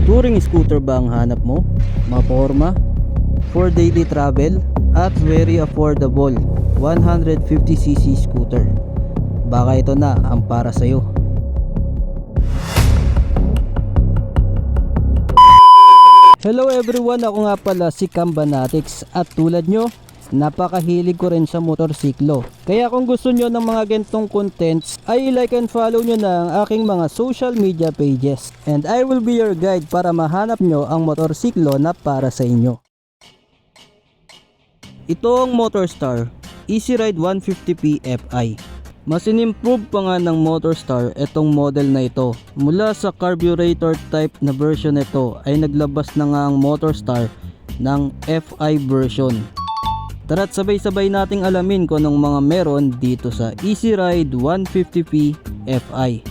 Touring scooter ba ang hanap mo? Maporma, for daily travel, at very affordable 150cc scooter. Baka ito na ang para sa'yo. Hello everyone, ako nga pala si Cambanatics at tulad nyo, napakahilig ko rin sa motorsiklo. Kaya kung gusto nyo ng mga ganitong contents ay like and follow nyo na ang aking mga social media pages. And I will be your guide para mahanap nyo ang motorsiklo na para sa inyo. Ito ang Motorstar Easy Ride 150p Fi. Mas in-improve pa nga ng Motorstar itong model na ito. Mula sa carburetor type na version nito ay naglabas na nga ang Motorstar ng Fi version. Tara't sabay-sabay nating alamin kung anong mga meron dito sa Easy Ride 150p Fi.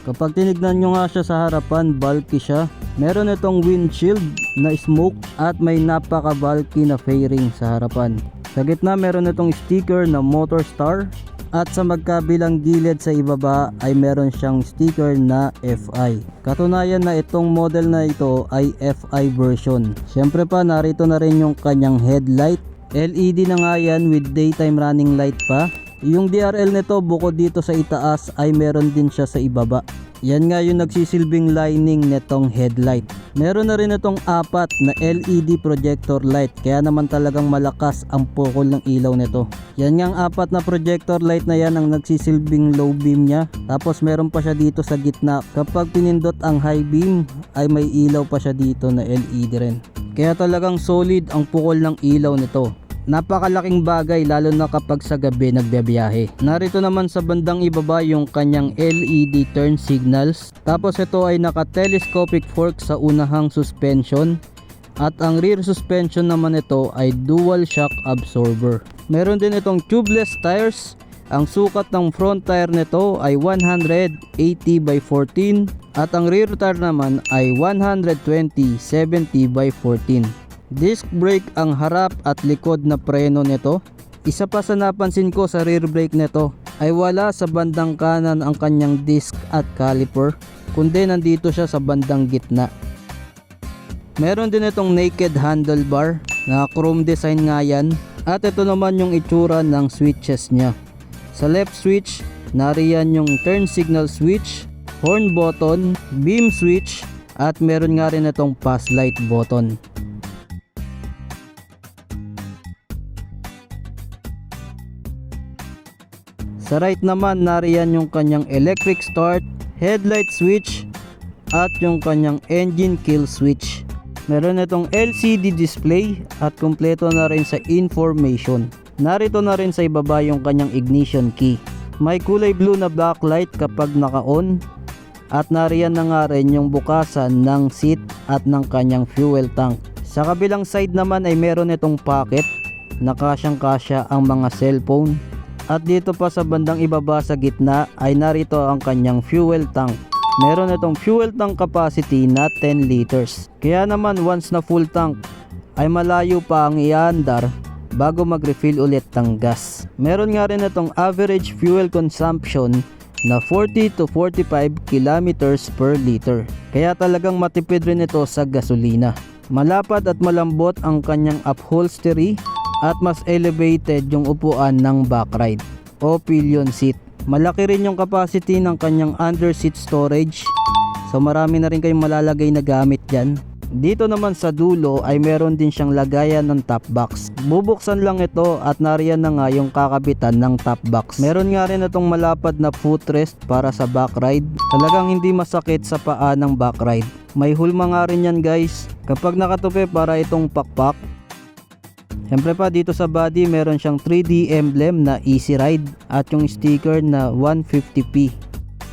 Kapag tinignan nyo nga siya sa harapan, bulky siya. Meron itong windshield na smoke at may napaka-bulky na fairing sa harapan. Sa gitna meron itong sticker na Motorstar at sa magkabilang gilid sa ibaba ay meron siyang sticker na Fi. Katunayan na itong model na ito ay Fi version. Siyempre pa narito na rin yung kanyang headlight. LED na nga yan with daytime running light pa. Yung DRL nito bukod dito sa itaas ay meron din siya sa ibaba. Yan nga yung nagsisilbing lining netong headlight. Meron na rin itong apat na LED projector light, kaya naman talagang malakas ang pukol ng ilaw nito. Yan nga ang apat na projector light na yan ang nagsisilbing low beam niya. Tapos meron pa siya dito sa gitna. Kapag pinindot ang high beam ay may ilaw pa siya dito na LED rin. Kaya talagang solid ang pukol ng ilaw nito. Napakalaking bagay lalo na kapag sa gabi nagbiyahe. Narito naman sa bandang ibaba yung kanyang LED turn signals. Tapos ito ay naka-telescopic fork sa unahang suspension. At ang rear suspension naman ito ay dual shock absorber. Meron din itong tubeless tires. Ang sukat ng front tire nito ay 180/14 at ang rear tire naman ay 120/70/14. Disc brake ang harap at likod na preno nito. Isa pa sa napansin ko sa rear brake nito ay wala sa bandang kanan ang kanyang disc at caliper, kundi nandito siya sa bandang gitna. Meron din itong naked handlebar na chrome design nga yan. At ito naman yung itsura ng switches niya. Sa left switch, nariyan yung turn signal switch, horn button, beam switch, at meron nga rin itong pass light button. Sa right naman, nariyan yung kanyang electric start, headlight switch, at yung kanyang engine kill switch. Meron itong LCD display at kumpleto na rin sa information. Narito na rin sa ibaba yung kanyang ignition key. May kulay blue na backlight kapag naka-on. At nariyan na nga rin yung bukasan ng seat at ng kanyang fuel tank. Sa kabilang side naman ay meron itong pocket na kasyang-kasya ang mga cellphone. At dito pa sa bandang ibaba sa gitna ay narito ang kanyang fuel tank. Meron itong fuel tank capacity na 10 liters. Kaya naman once na full tank ay malayo pa ang iandar bago mag-refill ulit ng gas. Meron nga rin itong average fuel consumption na 40 to 45 kilometers per liter. Kaya talagang matipid rin ito sa gasolina. Malapad at malambot ang kanyang upholstery at mas elevated yung upuan ng backride o pillion seat. Malaki rin yung capacity ng kanyang under seat storage. So marami na rin kayong malalagay na gamit dyan. Dito naman sa dulo ay meron din siyang lagayan ng top box. Bubuksan lang ito at nariyan na nga yung kakabitan ng top box. Meron nga rin itong malapad na footrest para sa backride. Talagang hindi masakit sa paa ng backride. May hulma nga rin yan guys. Kapag nakatupi para itong pakpak. Siyempre pa dito sa body meron siyang 3D emblem na Easy Ride at yung sticker na 150p.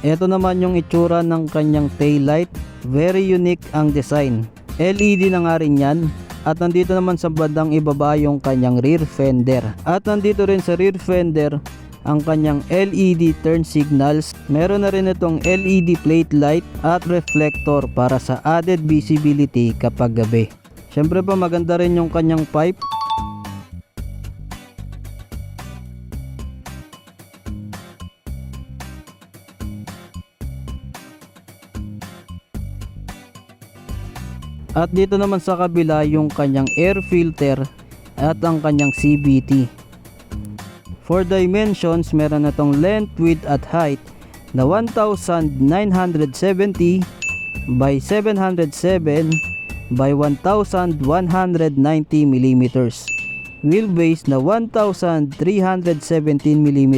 Ito naman yung itsura ng kanyang taillight. Very unique ang design. LED na nga rin yan. At nandito naman sa bandang ibaba yung kanyang rear fender. At nandito rin sa rear fender ang kanyang LED turn signals. Meron na rin itong LED plate light at reflector para sa added visibility kapag gabi. Siyempre pa maganda rin yung kanyang pipe. At dito naman sa kabila yung kanyang air filter at ang kanyang CVT. For dimensions, meron na tong length, width at height na 1970 by 707 by 1190 mm. Wheelbase na 1317 mm,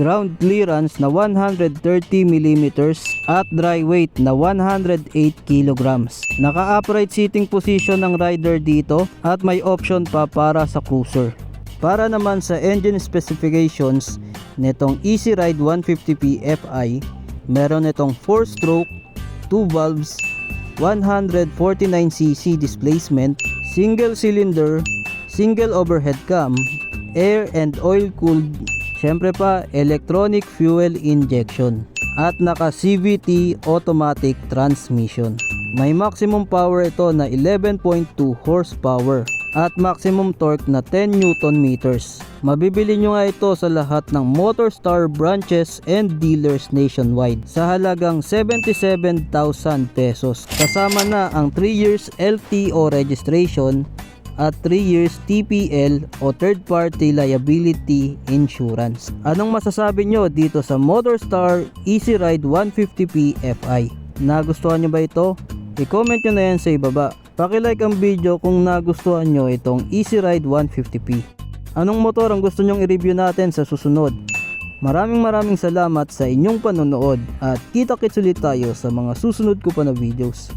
ground clearance na 130 mm at dry weight na 108 kg. Naka-upright seating position ng rider dito at may option pa para sa cruiser. Para naman sa engine specifications nitong Easy Ride 150p Fi, meron itong 4-stroke, 2 valves, 149cc displacement, single cylinder, single overhead cam, air and oil cooled, syempre pa electronic fuel injection at naka CVT automatic transmission. May maximum power ito na 11.2 horsepower at maximum torque na 10 Newton meters. Mabibili nyo nga ito sa lahat ng Motorstar branches and dealers nationwide sa halagang 77,000 pesos. Kasama na ang 3 years LTO registration at 3 years TPL o third party liability insurance. Anong masasabi nyo dito sa Motorstar Easy Ride 150p Fi? Nagustuhan nyo ba ito? I-comment nyo na yan sa ibaba. Paki-like ang video kung nagustuhan nyo itong Easy Ride 150p. Anong motor ang gusto nyong i-review natin sa susunod? Maraming salamat sa inyong panonood at kita-kits ulit tayo sa mga susunod ko pa na videos.